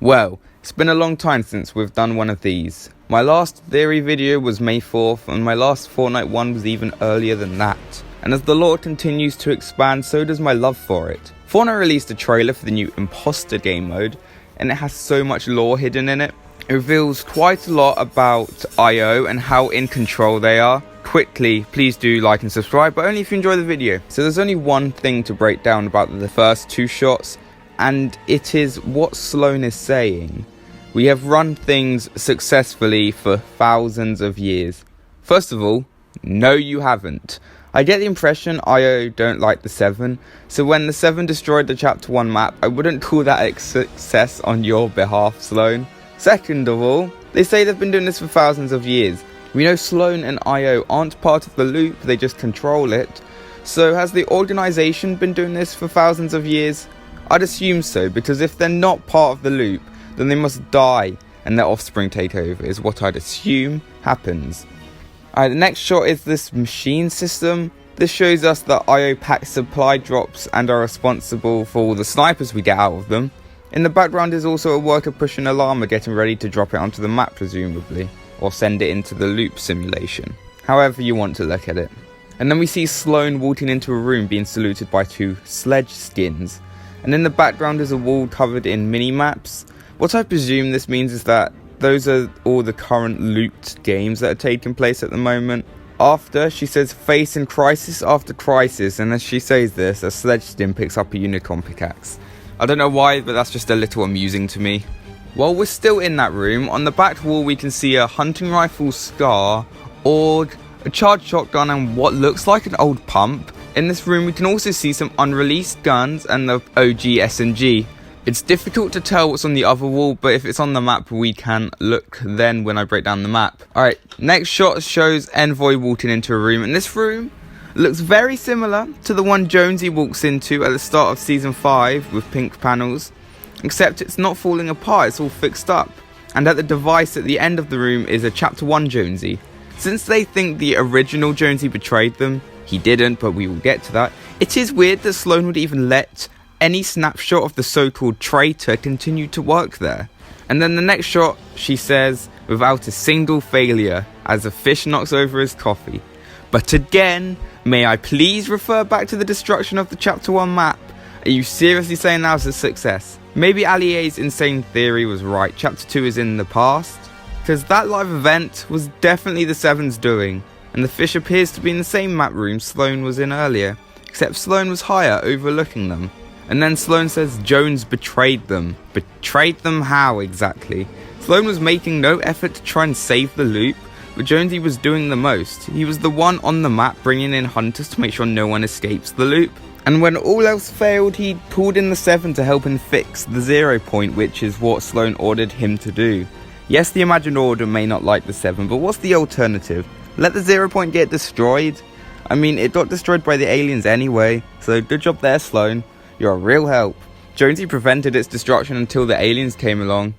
Well, it's been a long time since we've done one of these. My last theory video was May 4th, and my last Fortnite one was even earlier than that. And as the lore continues to expand, so does my love for it. Fortnite released a trailer for the new Imposter game mode, and it has so much lore hidden in it. It reveals quite a lot about IO and how in control they are. Quickly, please do like and subscribe, but only if you enjoy the video. So there's only one thing to break down about the first two shots, and it is what Sloan is saying. We have run things successfully for thousands of years. First of all, no you haven't. I get the impression IO don't like the 7, so when the 7 destroyed the chapter 1 map, I wouldn't call that a success on your behalf, Sloan. Second of all, they say they've been doing this for thousands of years. We know Sloan and IO aren't part of the loop, they just control it. So has the organisation been doing this for thousands of years? I'd assume so, because if they're not part of the loop, then they must die and their offspring take over, is what I'd assume happens. Alright, the next shot is this machine system. This shows us that IO packs supply drops and are responsible for all the snipers we get out of them. In the background is also a worker pushing a llama getting ready to drop it onto the map presumably, or send it into the loop simulation, however you want to look at it. And then we see Sloan walking into a room being saluted by 2 sledge skins. And in the background is a wall covered in mini-maps. What I presume this means is that those are all the current looped games that are taking place at the moment. After, she says facing crisis after crisis, and as she says this, a sledge skin picks up a unicorn pickaxe. I don't know why, but that's just a little amusing to me. While we're still in that room, on the back wall we can see a hunting rifle scar, org, a charged shotgun and what looks like an old pump. In this room we can also see some unreleased guns and the OG SMG. It's difficult to tell what's on the other wall, but if it's on the map we can look then when I break down the map. Alright, next shot shows Envoy walking into a room, and this room looks very similar to the one Jonesy walks into at the start of season 5 with pink panels, except it's not falling apart, it's all fixed up. And at the device at the end of the room is a chapter 1 Jonesy. Since they think the original Jonesy betrayed them, he didn't, but we will get to that. It is weird that Sloan would even let any snapshot of the so-called traitor continue to work there. And then the next shot, she says, without a single failure, as a fish knocks over his coffee. But again, may I please refer back to the destruction of the chapter 1 map? Are you seriously saying that was a success? Maybe Allier's insane theory was right, chapter 2 is in the past? Because that live event was definitely the 7's doing. And the fish appears to be in the same map room Sloan was in earlier, except Sloan was higher, overlooking them. And then Sloan says Jones betrayed them. Betrayed them how exactly? Sloan was making no effort to try and save the loop, but Jonesy was doing the most. He was the one on the map bringing in hunters to make sure no one escapes the loop. And when all else failed, he pulled in the 7 to help him fix the 0 point, which is what Sloan ordered him to do. Yes, the imagined order may not like the 7, but what's the alternative? Let the 0 point get destroyed? I mean, it got destroyed by the aliens anyway, so good job there, Sloan. You're a real help. Jonesy prevented its destruction until the aliens came along.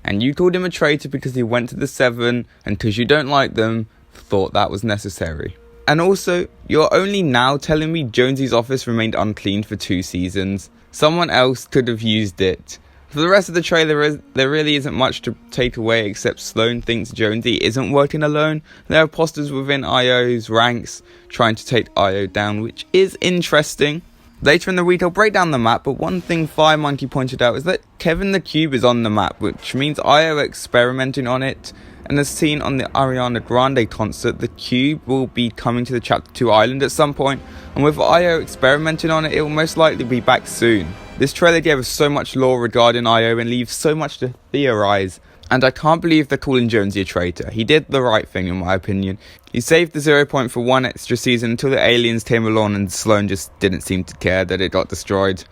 And you called him a traitor because he went to the 7, and because you don't like them, thought that was necessary. And also, you're only now telling me Jonesy's office remained unclean for 2 seasons. Someone else could have used it. For the rest of the trailer, there really isn't much to take away except Sloan thinks Jonesy isn't working alone. There are imposters within IO's ranks trying to take IO down, which is interesting. Later in the week I'll break down the map, but one thing Fire Monkey pointed out is that Kevin the Cube is on the map, which means IO are experimenting on it. And as seen on the Ariana Grande concert, the cube will be coming to the chapter 2 island at some point, and with IO experimenting on it, it will most likely be back soon. This trailer gave us so much lore regarding IO and leaves so much to theorise, and I can't believe they're calling Jonesy a traitor. He did the right thing in my opinion. He saved the 0 point for 1 extra season until the aliens came along and Sloan just didn't seem to care that it got destroyed.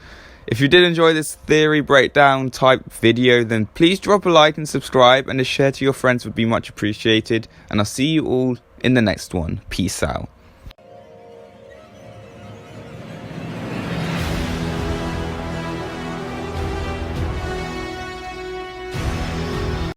If you did enjoy this theory breakdown type video, then please drop a like and subscribe, and a share to your friends would be much appreciated, and I'll see you all in the next one. Peace out.